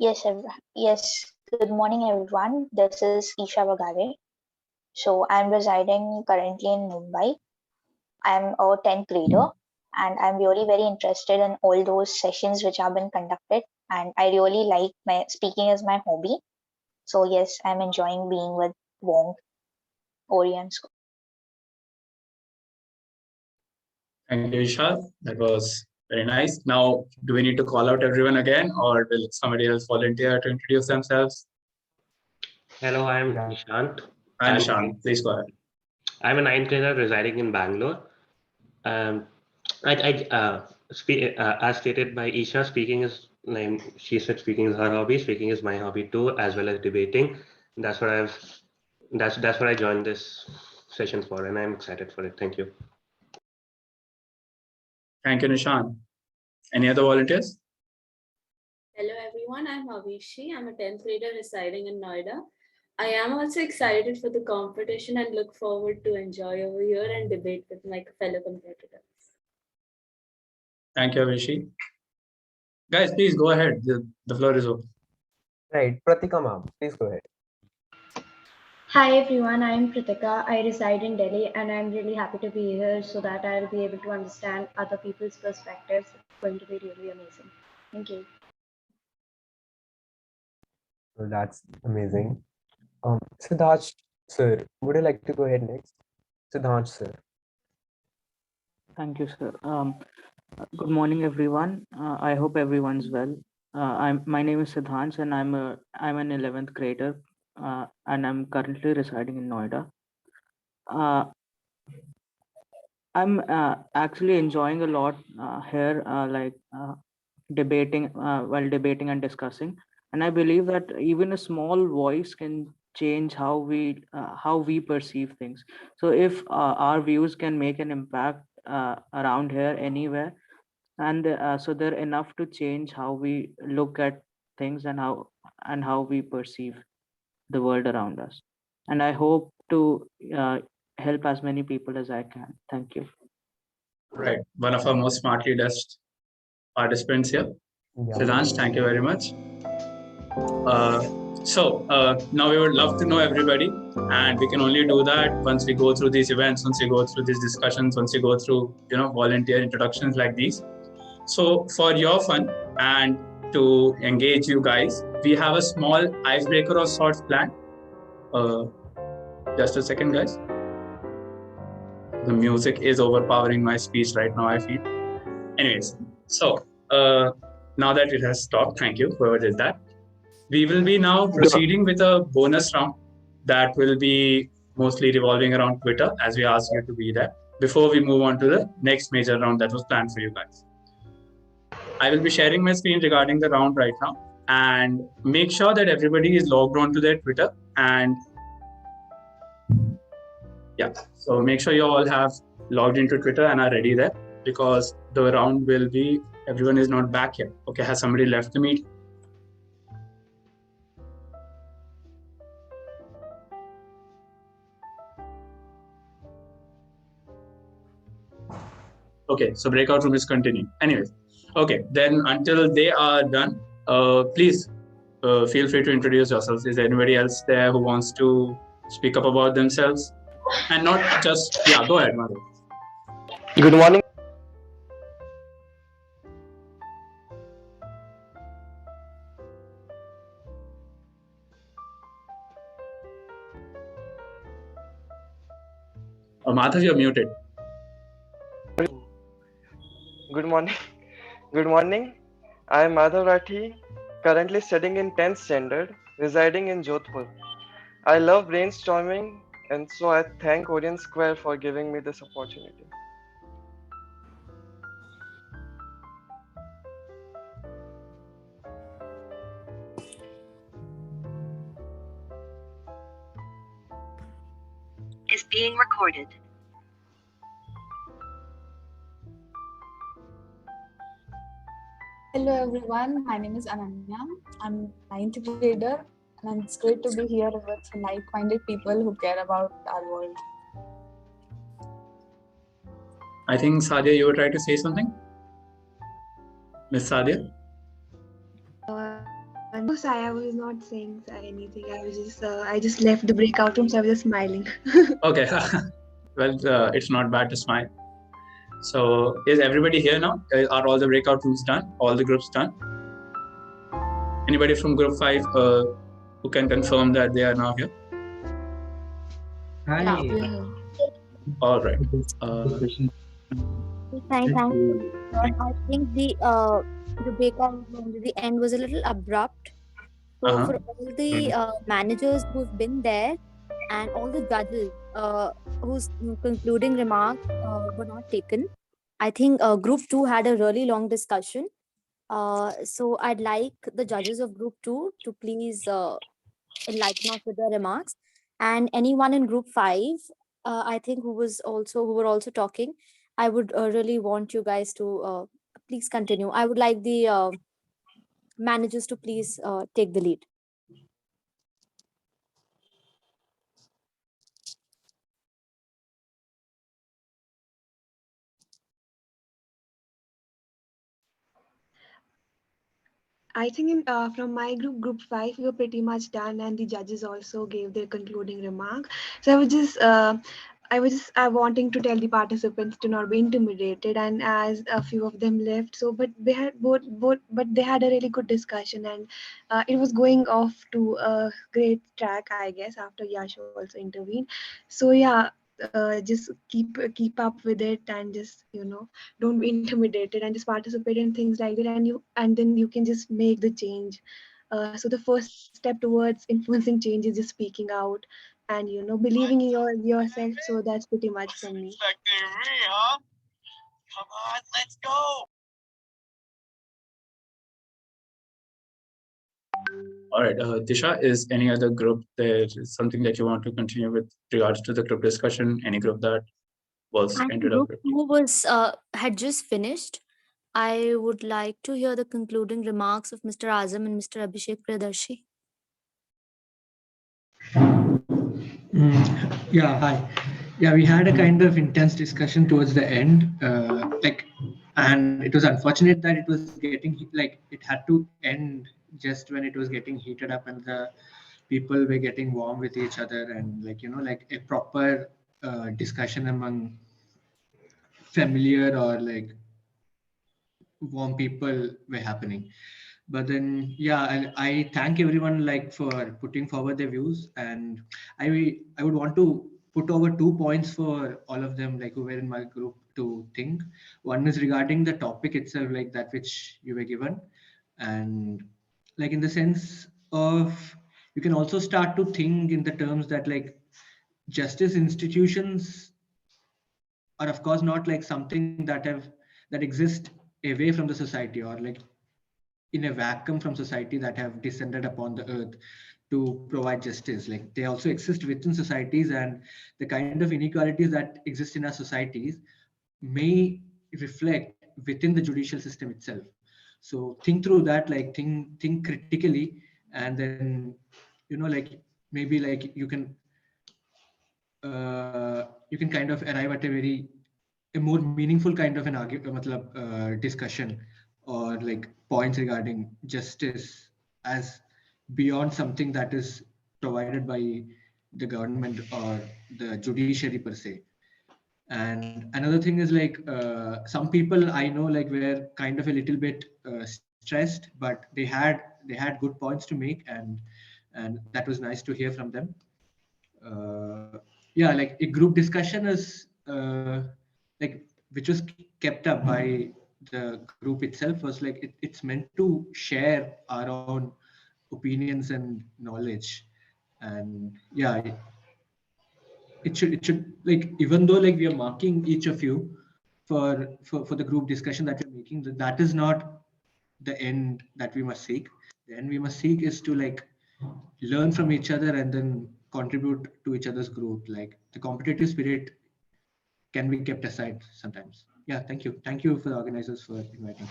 Yes. Good morning, everyone. This is Isha Bagare. So I'm residing currently in Mumbai. I'm a 10th grader, and I'm really very interested in all those sessions which have been conducted. And I really like my speaking as my hobby. So yes, I'm enjoying being with Wong Orion School. Thank you, Isha. That was very nice. Now, do we need to call out everyone again, or will somebody else volunteer to introduce themselves? Hello, I'm Nishant. Hi, Nishant. Please go ahead. I'm a ninth grader residing in Bangalore. Um, as stated by Isha, speaking is like she said, speaking is her hobby. Speaking is my hobby too, as well as debating. That's what that's what I joined this session for, and I'm excited for it. Thank you. Thank you, Nishant. Any other volunteers? Hello everyone, I'm Avishi. I'm a 10th grader residing in Noida. I am also excited for the competition and look forward to enjoy over here and debate with my fellow competitors. Thank you, Avishi. Guys, please go ahead. The floor is open. Right, Pratika ma'am, please go ahead. Hi everyone, I'm Pritika. I reside in Delhi and I'm really happy to be here so that I'll be able to understand other people's perspectives. It's going to be really amazing. Thank you. Well, that's amazing. Siddharth sir, would you like to go ahead next? Siddharth sir. Thank you, sir. Good morning, everyone. I hope everyone's well. My name is Siddhant, and I'm an 11th grader, and I'm currently residing in Noida. I'm actually enjoying a lot here, debating while debating and discussing. And I believe that even a small voice can change how we perceive things. So if our views can make an impact around here anywhere, and so they're enough to change how we look at things and how we perceive the world around us. And I hope to help as many people as I can. Thank you. Right. One of our most smartly dressed participants here. Yeah. Siddhansh, thank you very much. Now we would love to know everybody, and we can only do that once we go through these events, once we go through these discussions, once we go through volunteer introductions like these. So for your fun and to engage you guys, we have a small icebreaker of sorts planned. Just a second, guys. The music is overpowering my speech right now, I feel. Anyways, so now that it has stopped, thank you, whoever did that. We will be now proceeding with a bonus round that will be mostly revolving around Twitter, as we asked you to be there, before we move on to the next major round that was planned for you guys. I will be sharing my screen regarding the round right now, and make sure that everybody is logged on to their Twitter. And yeah, so make sure you all have logged into Twitter and are ready there, because the round will be, everyone is not back yet. Okay, has somebody left the meeting? Okay, so breakout room is continuing. Anyways, okay, then until they are done, please feel free to introduce yourselves. Is there anybody else there who wants to speak up about themselves? And not just, yeah, go ahead, Madhu. Good morning. Madhav, you're muted. Good morning. Good morning. I am Madhav Rathi, currently studying in 10th standard, residing in Jodhpur. I love brainstorming, and so I thank Orion Square for giving me this opportunity. Is being recorded. Hello everyone, my name is Ananya. I'm 9th grader and it's great to be here with like-minded people who care about our world. I think Sadia, you were trying to say something? Miss Sadia? No, Sai, I was not saying anything. I just left the breakout room, so I was just smiling. Okay. Well, it's not bad to smile. So, is everybody here now? Are all the breakout rooms done? All the groups done? Anybody from group 5 who can confirm that they are now here? Hi. All right. Uh, Thanks. I think the breakout room at the end was a little abrupt. So uh-huh. for all the managers who've been there and all the judges whose concluding remarks were not taken, I think Group 2 had a really long discussion. So I'd like the judges of Group 2 to please enlighten us with their remarks. And anyone in Group 5, I think who were also talking, I would really want you guys to please continue. I would like the managers to please take the lead. I think from my group 5, we were pretty much done, and the judges also gave their concluding remark. So I wanting to tell the participants to not be intimidated, and as a few of them left, so but they had but they had a really good discussion, and it was going off to a great track, I guess, after Yash also intervened. So yeah. Just keep up with it, and just don't be intimidated, and just participate in things like that, and then you can just make the change. So the first step towards influencing change is just speaking out, and believing in yourself. So that's pretty much from me. All right. Disha, is any other group there is something that you want to continue with regards to the group discussion? Any group that was And ended up Group with? 2 was had just finished. I would like to hear the concluding remarks of Mr. Azam and Mr. Abhishek Priyadarshi. Yeah, hi. Yeah, we had a kind of intense discussion towards the end, and it was unfortunate that it was getting it had to end just when it was getting heated up and the people were getting warm with each other, and a proper discussion among familiar or warm people were happening. But then yeah, I thank everyone for putting forward their views, and I would want to put over 2 points for all of them who were in my group to think. One is regarding the topic itself, that which you were given, and in the sense of you can also start to think in the terms that justice institutions are of course not something that exist away from the society, or in a vacuum from society, that have descended upon the earth to provide justice. They also exist within societies, and the kind of inequalities that exist in our societies may reflect within the judicial system itself. So think through that, think critically, and then maybe you can kind of arrive at a more meaningful kind of an argument, discussion, or points regarding justice as beyond something that is provided by the government or the judiciary per se. And another thing is some people I know were kind of a little bit stressed, but they had good points to make, and that was nice to hear from them. Yeah, a group discussion is which was kept up by the group itself, was it's meant to share our own opinions and knowledge. And yeah, it should even though we are marking each of you for the group discussion that we're making, that is not the end that we must seek. The end we must seek is to learn from each other and then contribute to each other's growth. The competitive spirit can be kept aside sometimes. Yeah, thank you for the organizers for inviting.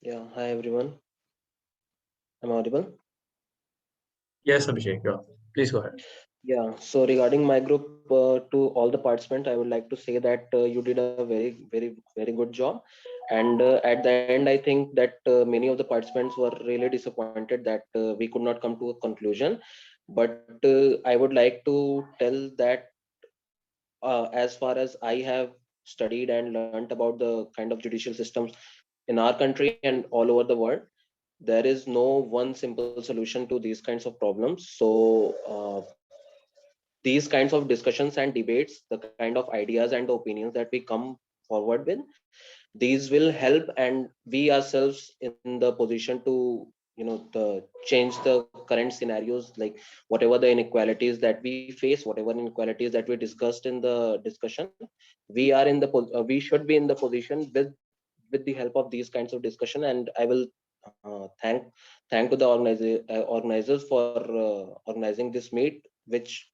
Yeah, hi everyone. I'm audible. Yes, Abhishek. Yeah. Please go ahead. Yeah, so regarding my group, to all the participants, I would like to say that you did a very good job. And at the end, I think that many of the participants were really disappointed that we could not come to a conclusion. But I would like to tell that as far as I have studied and learned about the kind of judicial systems in our country and all over the world, there is no one simple solution to these kinds of problems. So these kinds of discussions and debates, the kind of ideas and the opinions that we come forward with, these will help, and we ourselves in the position to the change the current scenarios, like whatever the inequalities that we face, whatever inequalities that we discussed in the discussion, we are in the we should be in the position with the help of these kinds of discussion. And I will thank to the organizers for organizing this meet, which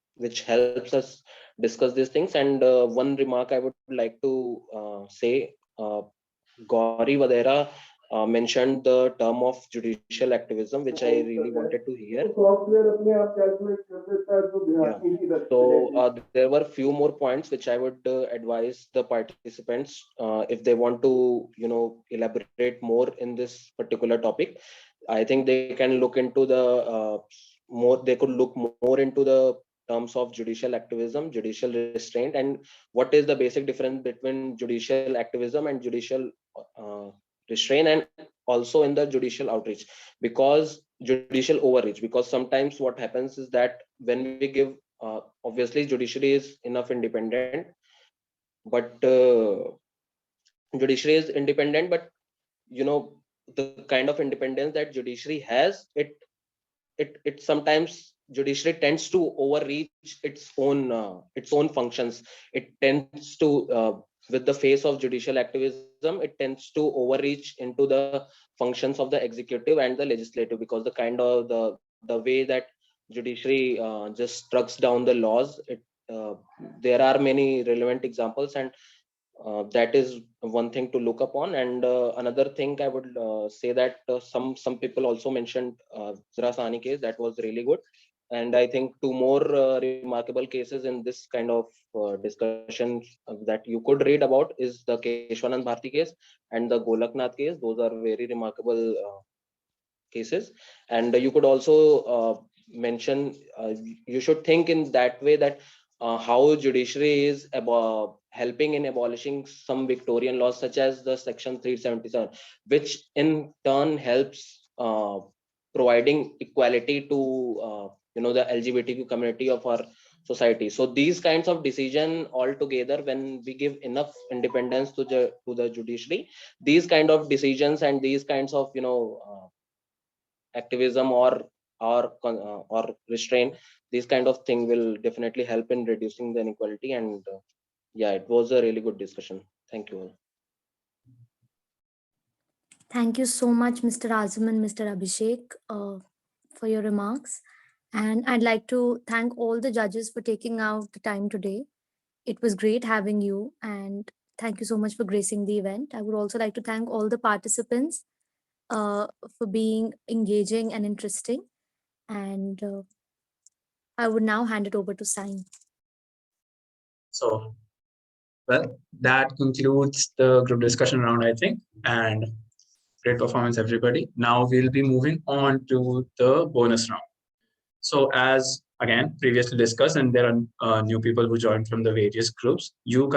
helps us discuss these things. And one remark I would like to say, Gauri Vadera mentioned the term of judicial activism, which I really wanted to hear. Yeah. So there were few more points which I would advise the participants, if they want to, elaborate more in this particular topic. I think they can look into the more. They could look more into the terms of judicial activism, judicial restraint, and what is the basic difference between judicial activism and judicial uh, restraint, and also in the judicial outreach, because judicial overreach. Because sometimes what happens is that when we give, obviously judiciary is enough independent, but judiciary is independent, but the kind of independence that judiciary has, it sometimes judiciary tends to overreach its own functions. It tends to with the face of judicial activism, it tends to overreach into the functions of the executive and the legislative, because the kind of the way that judiciary just strucks down the laws. There are many relevant examples, and that is one thing to look upon. And another thing I would say that some people also mentioned Zra Sani case, that was really good. And I think two more remarkable cases in this kind of discussions that you could read about is the Keshwanand Bharti case and the Golaknath case. Those are very remarkable cases. And you could also mention, you should think in that way, that how judiciary is helping in abolishing some Victorian laws, such as the Section 377, which in turn helps providing equality to the LGBTQ community of our society. So these kinds of decision altogether, when we give enough independence to the judiciary, these kind of decisions and these kinds of activism or restraint, these kind of thing will definitely help in reducing the inequality. And yeah, it was a really good discussion. Thank you all. Thank you so much, Mr. Azam and Mr. Abhishek, for your remarks. And I'd like to thank all the judges for taking out the time today. It was great having you, and thank you so much for gracing the event. I would also like to thank all the participants for being engaging and interesting. And I would now hand it over to Sai. So, well, that concludes the group discussion round, I think, and great performance, everybody. Now we'll be moving on to the bonus round. So, as again previously discussed, and there are new people who joined from the various groups, you